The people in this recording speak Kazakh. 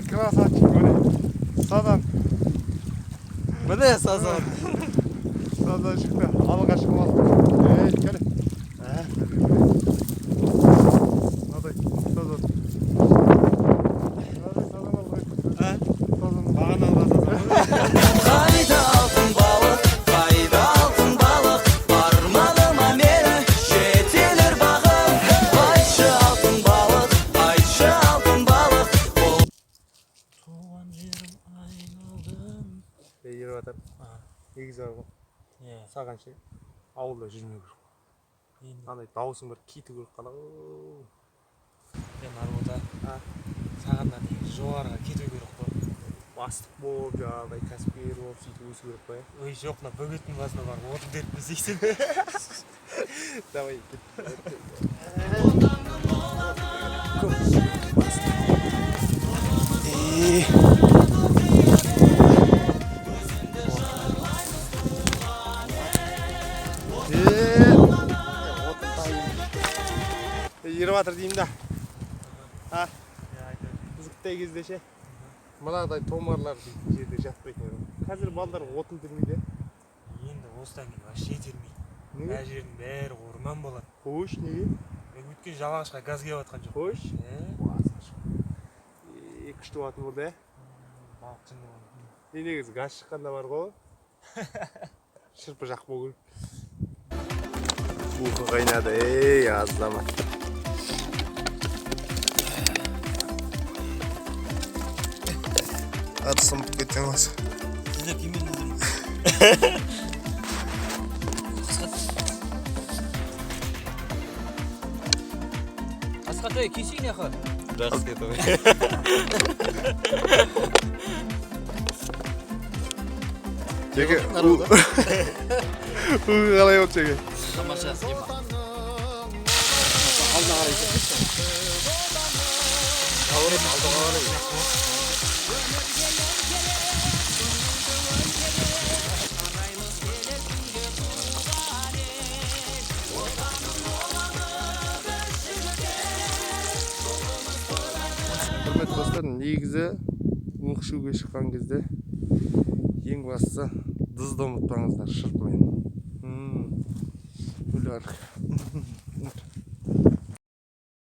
Красавчик, міне. Садан. Міне сазан. Садан шықты. Алға шығып алды. Кәлі. Мынадай садан. Мынадай садан алға. Садан. Бағанан сазан. Қайда алтын балық, қайда алтын балық, арманыма мені жетелер бағым. Айтшы алтын балық, айтшы алтын балық. Туған жерім айналдым. Егер батыр. Егіз арғы. Саған ше. Ауылда жүрмей көріп. Андай дауысың бір кету көріп қала. Мен арбада сағаннан жоғарыға кету керек қой. Бастық болып, жаңағыдай кәсіпкер болып, сөйтіп өсу керек қой. Ой, жоқ, мына бөгеттің басына барып отын теріп іздейсің. Давай, кет. Еріп атыр деймін да. Қызықтай кезде ше. Мынағыдай томарлар жерде жатпайтын еді. Қазір балдар отын термейді. Енді осыдан кейін вообще термейді. Мына жердің бәрі орман болады. Қош, неге? Өткен жалаңашқа газ келіп жатқан жоқ. Қош. Күшті болатын болды, Балықшының болды. Негізі газ шыққанда бар ғой. Шырпы жақ болу. Ухы қайнады, азамат. Аты сымып кеткен осы. Сізде пимен іздім. Асқатай, кесейін яқы. Жақсы кетті ғой. Жеке, ұғы қалай болды жеке? Тамаша, ема. Алдына қарай кетті. Алдына қарай. Құрметті достар, негізі уық ішуге шыққан кезде ең бастысы дызды ұмытпаңыздар шырпымен. Өлі арық.